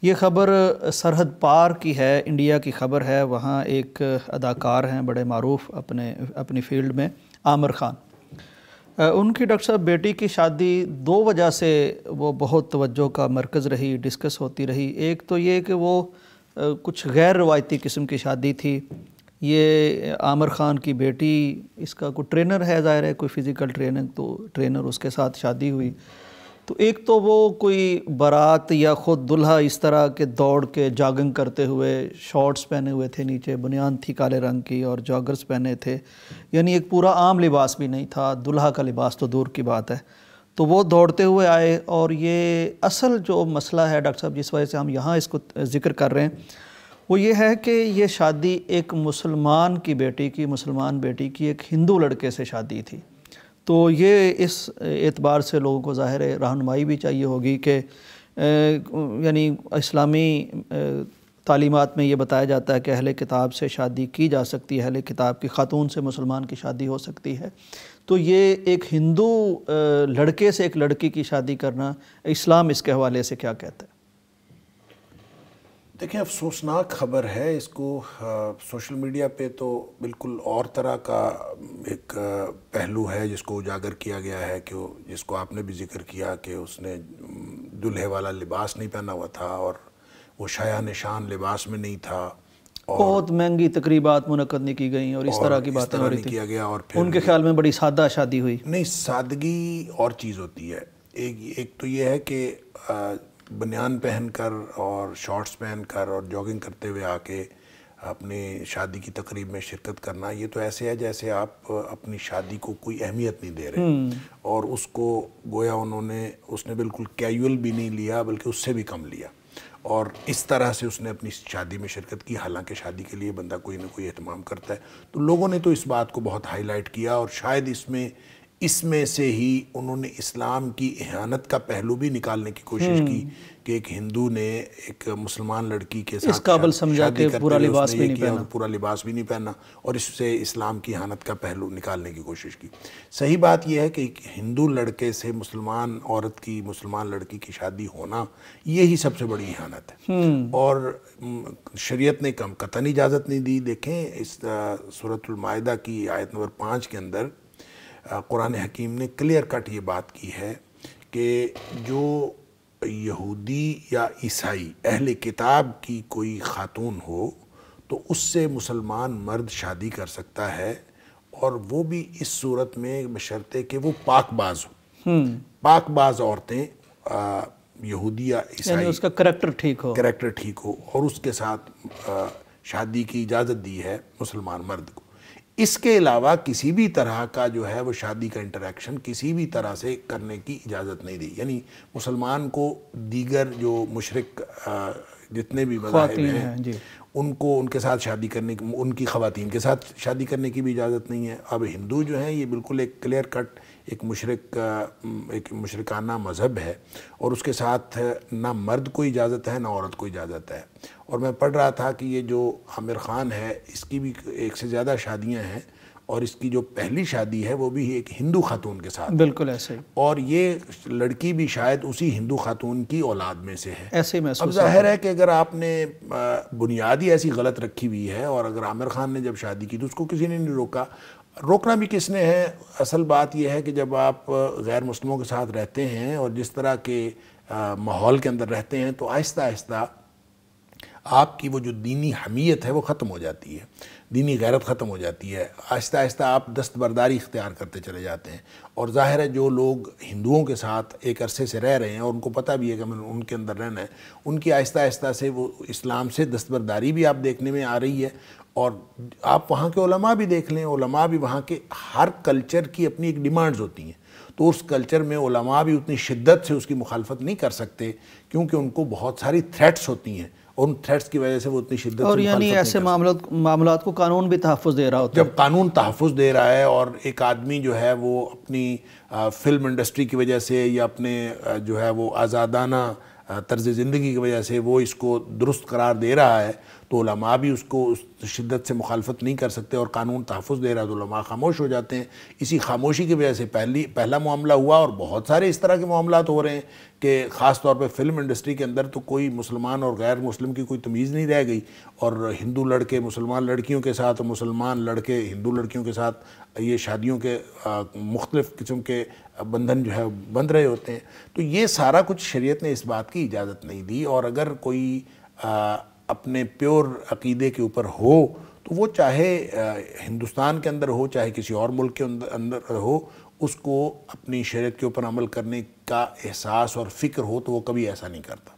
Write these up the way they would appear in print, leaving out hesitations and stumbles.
یہ خبر سرحد پار کی ہے، انڈیا کی خبر ہے۔ وہاں ایک اداکار ہیں بڑے معروف اپنی فیلڈ میں، عامر خان۔ ان کی ڈاکٹر صاحب بیٹی کی شادی دو وجہ سے وہ بہت توجہ کا مرکز رہی، ڈسکس ہوتی رہی۔ ایک تو یہ کہ وہ کچھ غیر روایتی قسم کی شادی تھی۔ یہ عامر خان کی بیٹی، اس کا کوئی ٹرینر ہے، ظاہر ہے کوئی فزیکل ٹرینر اس کے ساتھ شادی ہوئی۔ تو ایک تو وہ کوئی بارات یا خود دلہا اس طرح کے دوڑ کے جاگنگ کرتے ہوئے، شارٹس پہنے ہوئے تھے، نیچے بنیان تھی کالے رنگ کی اور جاگرز پہنے تھے، یعنی ایک پورا عام لباس بھی نہیں تھا، دلہا کا لباس تو دور کی بات ہے۔ تو وہ دوڑتے ہوئے آئے، اور یہ اصل جو مسئلہ ہے ڈاکٹر صاحب جس وجہ سے ہم یہاں اس کو ذکر کر رہے ہیں، وہ یہ ہے کہ یہ شادی ایک مسلمان بیٹی کی ایک ہندو لڑکے سے شادی تھی۔ تو یہ اس اعتبار سے لوگوں کو ظاہر رہنمائی بھی چاہیے ہوگی کہ یعنی اسلامی تعلیمات میں یہ بتایا جاتا ہے کہ اہل کتاب سے شادی کی جا سکتی ہے، اہل کتاب کی خاتون سے مسلمان کی شادی ہو سکتی ہے۔ تو یہ ایک ہندو لڑکے سے ایک لڑکی کی شادی کرنا، اسلام اس کے حوالے سے کیا کہتا ہے؟ دیکھیں، افسوسناک خبر ہے۔ اس کو سوشل میڈیا پہ تو بالکل اور طرح کا ایک پہلو ہے جس کو اجاگر کیا گیا ہے، کہ جس کو آپ نے بھی ذکر کیا کہ اس نے دلہے والا لباس نہیں پہنا ہوا تھا اور وہ شایہ نشان لباس میں نہیں تھا، اور بہت مہنگی تقریبات منعقد نہیں کی گئیں اور اس طرح کی باتیں ہو رہی تھیں۔ کیا گیا، اور پھر ان کے خیال میں بڑی سادہ شادی ہوئی۔ نہیں، سادگی اور چیز ہوتی ہے۔ ایک تو یہ ہے کہ بنیان پہن کر اور شارٹس پہن کر اور جاگنگ کرتے ہوئے آ کے اپنی شادی کی تقریب میں شرکت کرنا، یہ تو ایسے ہے جیسے آپ اپنی شادی کو کوئی اہمیت نہیں دے رہے، اور اس کو گویا اس نے بالکل کیجول بھی نہیں لیا بلکہ اس سے بھی کم لیا، اور اس طرح سے اس نے اپنی شادی میں شرکت کی، حالانکہ شادی کے لیے بندہ کوئی نہ کوئی اہتمام کرتا ہے۔ تو لوگوں نے تو اس بات کو بہت ہائی لائٹ کیا، اور شاید اس میں سے ہی انہوں نے اسلام کی اہانت کا پہلو بھی نکالنے کی کوشش کی، کہ ایک ہندو نے ایک مسلمان لڑکی کے ساتھ اس قابل سمجھا کہ پورا لباس بھی نہیں پہنا، پورا لباس بھی نہیں پہنا، اور اس سے اسلام کی اہانت کا پہلو نکالنے کی کوشش کی۔ صحیح بات یہ ہے کہ ایک ہندو لڑکے سے مسلمان عورت کی، مسلمان لڑکی کی شادی ہونا، یہی سب سے بڑی اہانت ہے، اور شریعت نے قطعاً اجازت نہیں دی۔ دیکھیں، اس سورۃ المائدہ کی آیت نمبر 5 کے اندر قرآن حکیم نے کلیئر کٹ یہ بات کی ہے کہ جو یہودی یا عیسائی اہل کتاب کی کوئی خاتون ہو تو اس سے مسلمان مرد شادی کر سکتا ہے، اور وہ بھی اس صورت میں بشرطے کہ وہ پاک باز ہو۔ پاک باز عورتیں، یہودی یا عیسائی، یعنی اس کا کریکٹر ٹھیک ہو، اور اس کے ساتھ شادی کی اجازت دی ہے مسلمان مرد کو۔ اس کے علاوہ کسی بھی طرح کا جو ہے وہ شادی کا انٹریکشن کسی بھی طرح سے کرنے کی اجازت نہیں دی، یعنی مسلمان کو دیگر جو مشرک جتنے بھی مذاہب ہیں ان کے ساتھ شادی کرنے کی، ان کی خواتین کے ساتھ شادی کرنے کی بھی اجازت نہیں ہے۔ اب ہندو جو ہیں، یہ بالکل ایک کلیئر کٹ ایک مشرکانہ مذہب ہے، اور اس کے ساتھ نہ مرد کو اجازت ہے نہ عورت کو اجازت ہے۔ اور میں پڑھ رہا تھا کہ یہ جو عامر خان ہے، اس کی بھی ایک سے زیادہ شادیاں ہیں، اور اس کی جو پہلی شادی ہے وہ بھی ایک ہندو خاتون کے ساتھ، بالکل ایسے ہی، اور یہ لڑکی بھی شاید اسی ہندو خاتون کی اولاد میں سے ہے۔ ایسے ہی محسوس اب ظاہر ہے کہ اگر آپ نے بنیاد ہی ایسی غلط رکھی ہوئی ہے، اور اگر عامر خان نے جب شادی کی تو اس کو کسی نے نہیں روکا، روکنا بھی کس نے ہے؟ اصل بات یہ ہے کہ جب آپ غیر مسلموں کے ساتھ رہتے ہیں اور جس طرح کے ماحول کے اندر رہتے ہیں، تو آہستہ آہستہ آپ کی وہ جو دینی حمیت ہے وہ ختم ہو جاتی ہے، دینی غیرت ختم ہو جاتی ہے، آہستہ آہستہ آپ دستبرداری اختیار کرتے چلے جاتے ہیں۔ اور ظاہر ہے جو لوگ ہندوؤں کے ساتھ ایک عرصے سے رہ رہے ہیں اور ان کو پتہ بھی ہے کہ ہمیں ان کے اندر رہنا ہے، ان کی آہستہ آہستہ سے وہ اسلام سے دستبرداری بھی آپ دیکھنے میں آ رہی ہے۔ اور آپ وہاں کے علماء بھی دیکھ لیں، علماء بھی وہاں کے ہر کلچر کی اپنی ایک ڈیمانڈز ہوتی ہیں، تو اس کلچر میں علماء بھی اتنی شدت سے اس کی مخالفت نہیں کر سکتے، کیونکہ ان کو بہت ساری تھریٹس ہوتی ہیں، اور ان تھریٹس کی وجہ سے وہ اتنی شدت سے اور مخالفت یعنی ایسے معاملات کو قانون بھی تحفظ دے رہا ہوتا ہے۔ جب قانون تحفظ دے رہا ہے، اور ایک آدمی جو ہے وہ اپنی فلم انڈسٹری کی وجہ سے یا اپنے جو ہے وہ آزادانہ طرز زندگی کی وجہ سے وہ اس کو درست قرار دے رہا ہے، تو علماء بھی اس کو اس شدت سے مخالفت نہیں کر سکتے اور قانون تحفظ دے رہا ہے تو علماء خاموش ہو جاتے ہیں. اسی خاموشی کی وجہ سے پہلا معاملہ ہوا اور بہت سارے اس طرح کے معاملات ہو رہے ہیں کہ خاص طور پہ فلم انڈسٹری کے اندر تو کوئی مسلمان اور غیر مسلم کی کوئی تمیز نہیں رہ گئی, اور ہندو لڑکے مسلمان لڑکیوں کے ساتھ اور مسلمان لڑکے ہندو لڑکیوں کے ساتھ یہ شادیوں کے مختلف قسم کے بندھن جو ہے بندھ رہے ہوتے ہیں. تو یہ سارا کچھ شریعت نے اس بات کی اجازت نہیں دی, اور اگر کوئی اپنے پیور عقیدے کے اوپر ہو تو وہ چاہے ہندوستان کے اندر ہو چاہے کسی اور ملک کے اندر ہو, اس کو اپنی شریعت کے اوپر عمل کرنے کا احساس اور فکر ہو تو وہ کبھی ایسا نہیں کرتا.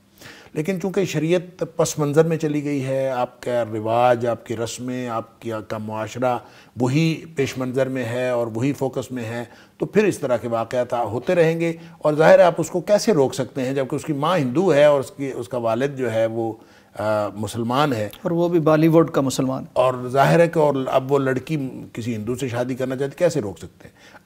لیکن چونکہ شریعت پس منظر میں چلی گئی ہے, آپ کا رواج, آپ کی رسمیں, آپ کا معاشرہ وہی پیش منظر میں ہے اور وہی فوکس میں ہے, تو پھر اس طرح کے واقعات ہوتے رہیں گے. اور ظاہر ہے آپ اس کو کیسے روک سکتے ہیں جبکہ اس کی ماں ہندو ہے اور اس کا والد جو ہے وہ مسلمان ہے, اور وہ بھی بالی ووڈ کا مسلمان, اور ظاہر ہے کہ اور اب وہ لڑکی کسی ہندو سے شادی کرنا چاہتی, کیسے روک سکتے ہیں؟